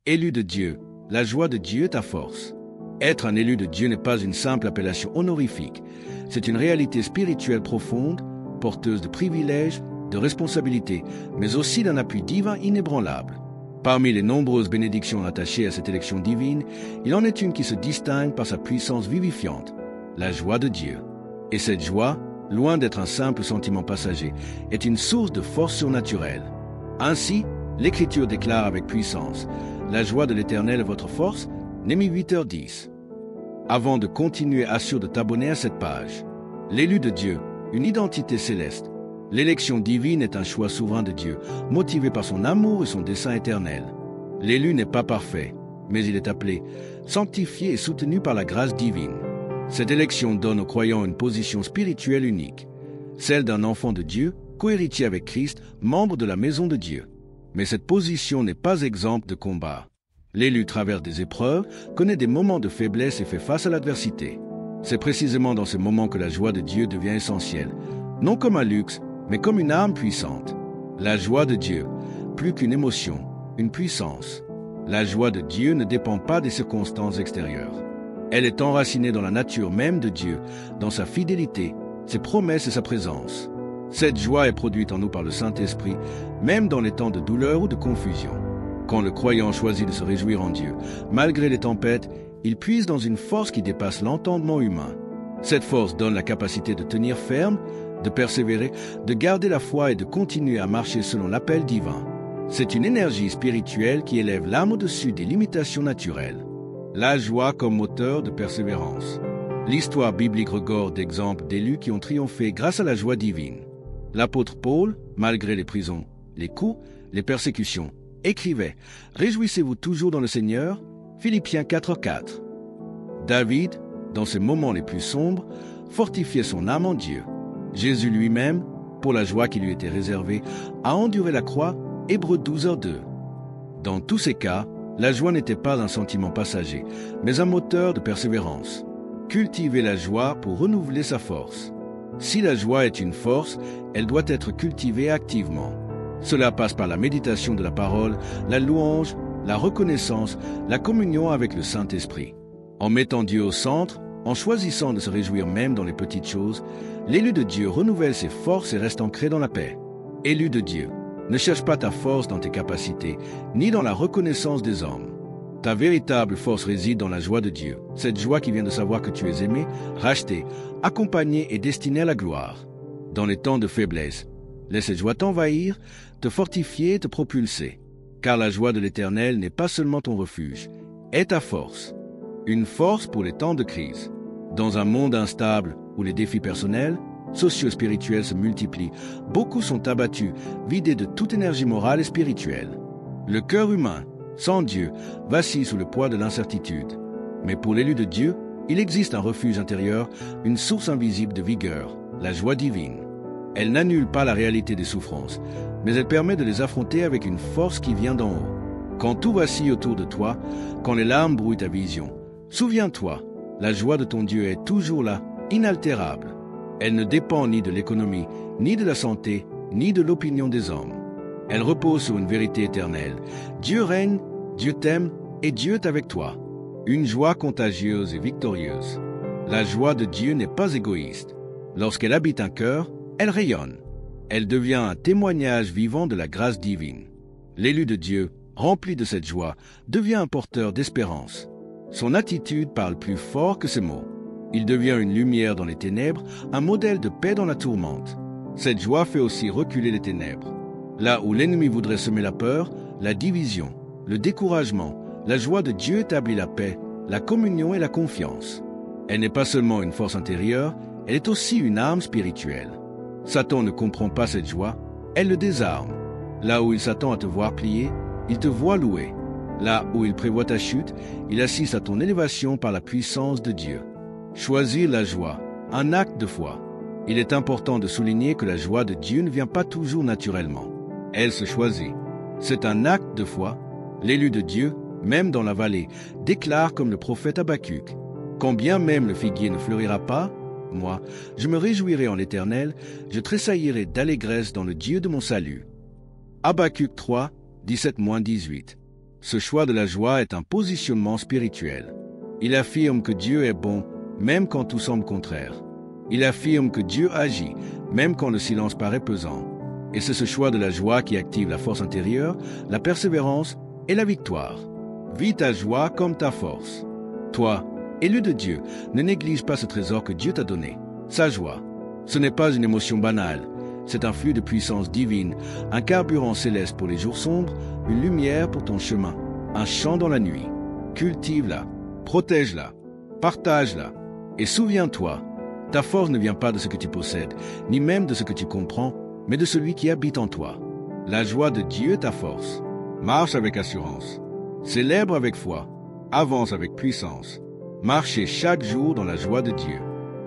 Élu de Dieu, la joie de Dieu est ta force. Être un élu de Dieu n'est pas une simple appellation honorifique. C'est une réalité spirituelle profonde, porteuse de privilèges, de responsabilités, mais aussi d'un appui divin inébranlable. Parmi les nombreuses bénédictions attachées à cette élection divine, il en est une qui se distingue par sa puissance vivifiante, la joie de Dieu. Et cette joie, loin d'être un simple sentiment passager, est une source de force surnaturelle. Ainsi, l'Écriture déclare avec puissance « La joie de l'Éternel est votre force » Néhémie 8h10. Avant de continuer, assure de t'abonner à cette page. L'élu de Dieu, une identité céleste. L'élection divine est un choix souverain de Dieu, motivé par son amour et son dessein éternel. L'élu n'est pas parfait, mais il est appelé, sanctifié et soutenu par la grâce divine. Cette élection donne aux croyants une position spirituelle unique, celle d'un enfant de Dieu, cohéritier avec Christ, membre de la maison de Dieu. Mais cette position n'est pas exempte de combat. L'élu traverse des épreuves, connaît des moments de faiblesse et fait face à l'adversité. C'est précisément dans ces moments que la joie de Dieu devient essentielle, non comme un luxe, mais comme une arme puissante. La joie de Dieu, plus qu'une émotion, une puissance. La joie de Dieu ne dépend pas des circonstances extérieures. Elle est enracinée dans la nature même de Dieu, dans sa fidélité, ses promesses et sa présence. Cette joie est produite en nous par le Saint-Esprit, même dans les temps de douleur ou de confusion. Quand le croyant choisit de se réjouir en Dieu, malgré les tempêtes, il puise dans une force qui dépasse l'entendement humain. Cette force donne la capacité de tenir ferme, de persévérer, de garder la foi et de continuer à marcher selon l'appel divin. C'est une énergie spirituelle qui élève l'âme au-dessus des limitations naturelles. La joie comme moteur de persévérance. L'histoire biblique regorge d'exemples d'élus qui ont triomphé grâce à la joie divine. L'apôtre Paul, malgré les prisons, les coups, les persécutions, écrivait « Réjouissez-vous toujours dans le Seigneur » Philippiens 4:4. David, dans ses moments les plus sombres, fortifiait son âme en Dieu. Jésus lui-même, pour la joie qui lui était réservée, a enduré la croix, Hébreux 12h2. Dans tous ces cas, la joie n'était pas un sentiment passager, mais un moteur de persévérance. Cultiver la joie pour renouveler sa force. Si la joie est une force, elle doit être cultivée activement. Cela passe par la méditation de la parole, la louange, la reconnaissance, la communion avec le Saint-Esprit. En mettant Dieu au centre, en choisissant de se réjouir même dans les petites choses, l'élu de Dieu renouvelle ses forces et reste ancré dans la paix. Élu de Dieu, ne cherche pas ta force dans tes capacités, ni dans la reconnaissance des hommes. Ta véritable force réside dans la joie de Dieu, cette joie qui vient de savoir que tu es aimé, racheté, accompagné et destiné à la gloire. Dans les temps de faiblesse, laisse cette joie t'envahir, te fortifier et te propulser. Car la joie de l'Éternel n'est pas seulement ton refuge, est ta force. Une force pour les temps de crise. Dans un monde instable où les défis personnels, socio-spirituels se multiplient, beaucoup sont abattus, vidés de toute énergie morale et spirituelle. Le cœur humain, sans Dieu, vacille sous le poids de l'incertitude. Mais pour l'élu de Dieu, il existe un refuge intérieur, une source invisible de vigueur, la joie divine. Elle n'annule pas la réalité des souffrances, mais elle permet de les affronter avec une force qui vient d'en haut. Quand tout vacille autour de toi, quand les larmes brouillent ta vision, souviens-toi, la joie de ton Dieu est toujours là, inaltérable. Elle ne dépend ni de l'économie, ni de la santé, ni de l'opinion des hommes. Elle repose sur une vérité éternelle. Dieu règne, Dieu t'aime et Dieu est avec toi. Une joie contagieuse et victorieuse. La joie de Dieu n'est pas égoïste. Lorsqu'elle habite un cœur, elle rayonne. Elle devient un témoignage vivant de la grâce divine. L'élu de Dieu, rempli de cette joie, devient un porteur d'espérance. Son attitude parle plus fort que ses mots. Il devient une lumière dans les ténèbres, un modèle de paix dans la tourmente. Cette joie fait aussi reculer les ténèbres. Là où l'ennemi voudrait semer la peur, la division, le découragement, la joie de Dieu établit la paix, la communion et la confiance. Elle n'est pas seulement une force intérieure, elle est aussi une arme spirituelle. Satan ne comprend pas cette joie, elle le désarme. Là où il s'attend à te voir plier, il te voit louer. Là où il prévoit ta chute, il assiste à ton élévation par la puissance de Dieu. Choisir la joie, un acte de foi. Il est important de souligner que la joie de Dieu ne vient pas toujours naturellement. Elle se choisit. C'est un acte de foi. L'élu de Dieu, même dans la vallée, déclare comme le prophète Habacuc, « Quand bien même le figuier ne fleurira pas, moi, je me réjouirai en l'Éternel, je tressaillirai d'allégresse dans le Dieu de mon salut. » Habacuc 3, 17-18. Ce choix de la joie est un positionnement spirituel. Il affirme que Dieu est bon, même quand tout semble contraire. Il affirme que Dieu agit, même quand le silence paraît pesant. Et c'est ce choix de la joie qui active la force intérieure, la persévérance et la victoire. Vis ta joie comme ta force. Toi, élu de Dieu, ne néglige pas ce trésor que Dieu t'a donné, sa joie. Ce n'est pas une émotion banale, c'est un flux de puissance divine, un carburant céleste pour les jours sombres, une lumière pour ton chemin, un chant dans la nuit. Cultive-la, protège-la, partage-la, et souviens-toi, ta force ne vient pas de ce que tu possèdes, ni même de ce que tu comprends, mais de celui qui habite en toi. La joie de Dieu est ta force. Marche avec assurance, célèbre avec foi, avance avec puissance. Marchez chaque jour dans la joie de Dieu.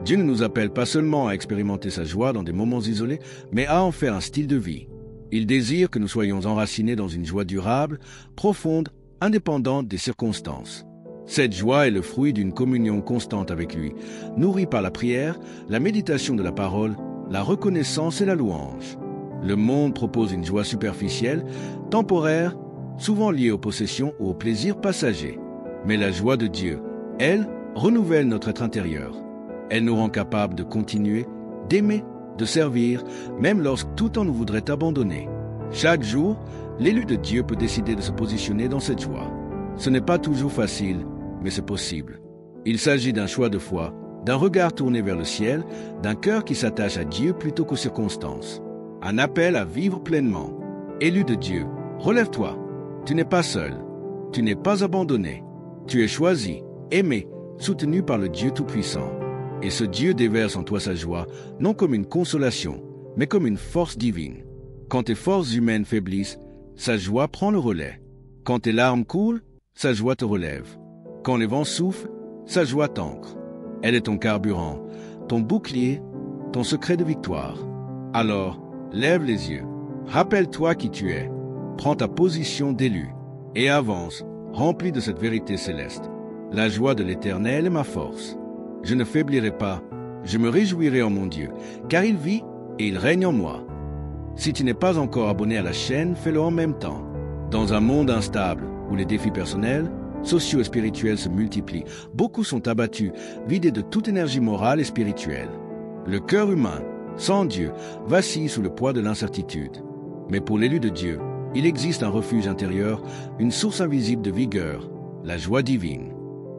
Dieu ne nous appelle pas seulement à expérimenter sa joie dans des moments isolés, mais à en faire un style de vie. Il désire que nous soyons enracinés dans une joie durable, profonde, indépendante des circonstances. Cette joie est le fruit d'une communion constante avec lui, nourrie par la prière, la méditation de la parole, la reconnaissance et la louange. Le monde propose une joie superficielle, temporaire, souvent liée aux possessions ou aux plaisirs passagers. Mais la joie de Dieu, elle, renouvelle notre être intérieur. Elle nous rend capables de continuer, d'aimer, de servir, même lorsque tout temps nous voudrait abandonner. Chaque jour, l'élu de Dieu peut décider de se positionner dans cette joie. Ce n'est pas toujours facile, mais c'est possible. Il s'agit d'un choix de foi, d'un regard tourné vers le ciel, d'un cœur qui s'attache à Dieu plutôt qu'aux circonstances. Un appel à vivre pleinement. Élu de Dieu, relève-toi. Tu n'es pas seul. Tu n'es pas abandonné. Tu es choisi, aimé, soutenu par le Dieu Tout-Puissant. Et ce Dieu déverse en toi sa joie, non comme une consolation, mais comme une force divine. Quand tes forces humaines faiblissent, sa joie prend le relais. Quand tes larmes coulent, sa joie te relève. Quand les vents soufflent, sa joie t'ancre. Elle est ton carburant, ton bouclier, ton secret de victoire. Alors, lève les yeux. Rappelle-toi qui tu es. Prends ta position d'élu et avance, rempli de cette vérité céleste. La joie de l'Éternel est ma force. Je ne faiblirai pas, je me réjouirai en mon Dieu, car il vit et il règne en moi. Si tu n'es pas encore abonné à la chaîne, fais-le en même temps. Dans un monde instable, où les défis personnels, sociaux et spirituels se multiplient, beaucoup sont abattus, vidés de toute énergie morale et spirituelle. Le cœur humain, sans Dieu, vacille sous le poids de l'incertitude. Mais pour l'élu de Dieu, il existe un refuge intérieur, une source invisible de vigueur, la joie divine.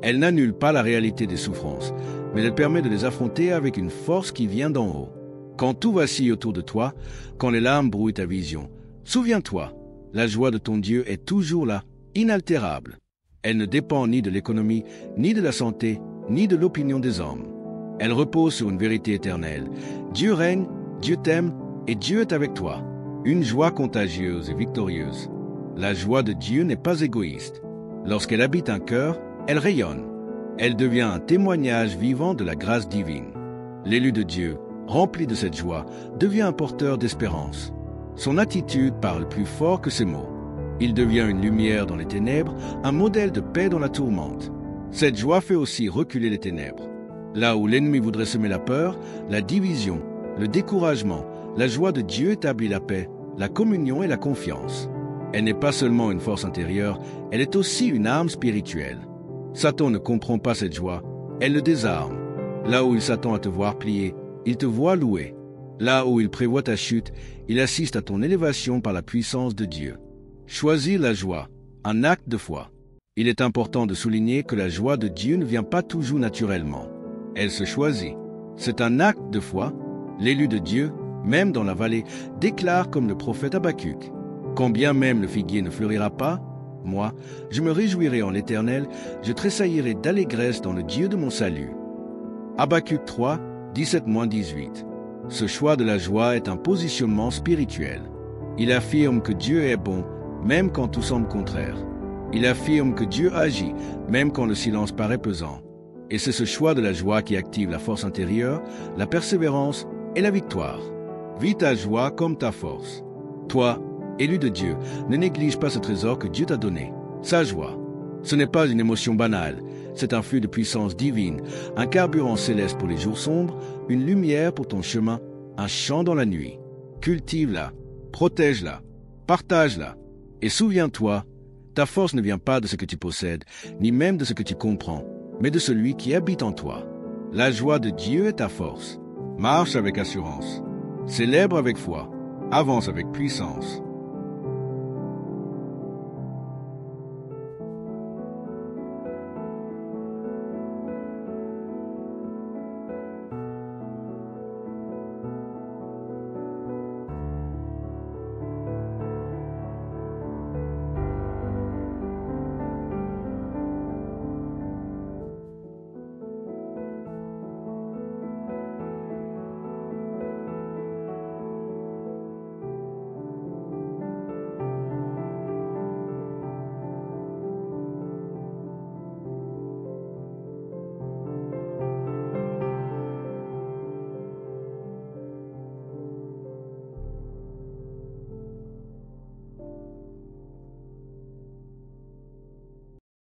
Elle n'annule pas la réalité des souffrances, mais elle permet de les affronter avec une force qui vient d'en haut. Quand tout vacille autour de toi, quand les larmes brouillent ta vision, souviens-toi, la joie de ton Dieu est toujours là, inaltérable. Elle ne dépend ni de l'économie, ni de la santé, ni de l'opinion des hommes. Elle repose sur une vérité éternelle. Dieu règne, Dieu t'aime et Dieu est avec toi. Une joie contagieuse et victorieuse. La joie de Dieu n'est pas égoïste. Lorsqu'elle habite un cœur, elle rayonne. Elle devient un témoignage vivant de la grâce divine. L'élu de Dieu, rempli de cette joie, devient un porteur d'espérance. Son attitude parle plus fort que ses mots. Il devient une lumière dans les ténèbres, un modèle de paix dans la tourmente. Cette joie fait aussi reculer les ténèbres. Là où l'ennemi voudrait semer la peur, la division, le découragement, la joie de Dieu établit la paix, la communion et la confiance. Elle n'est pas seulement une force intérieure, elle est aussi une arme spirituelle. Satan ne comprend pas cette joie, elle le désarme. Là où il s'attend à te voir plier, il te voit louer. Là où il prévoit ta chute, il assiste à ton élévation par la puissance de Dieu. Choisis la joie, un acte de foi. Il est important de souligner que la joie de Dieu ne vient pas toujours naturellement. Elle se choisit. C'est un acte de foi. L'élu de Dieu, même dans la vallée, déclare comme le prophète Habacuc. Quand bien même le figuier ne fleurira pas, moi, je me réjouirai en l'Éternel, je tressaillirai d'allégresse dans le Dieu de mon salut. Habacuc 3, 17-18. Ce choix de la joie est un positionnement spirituel. Il affirme que Dieu est bon, même quand tout semble contraire. Il affirme que Dieu agit, même quand le silence paraît pesant. Et c'est ce choix de la joie qui active la force intérieure, la persévérance et la victoire. Vis ta joie comme ta force. Toi, élu de Dieu, ne néglige pas ce trésor que Dieu t'a donné, sa joie. Ce n'est pas une émotion banale, c'est un flux de puissance divine, un carburant céleste pour les jours sombres, une lumière pour ton chemin, un chant dans la nuit. Cultive-la, protège-la, partage-la, et souviens-toi, Ta force ne vient pas de ce que tu possèdes, ni même de ce que tu comprends, mais de celui qui habite en toi. La joie de Dieu est ta force. Marche avec assurance. Célèbre avec foi. Avance avec puissance.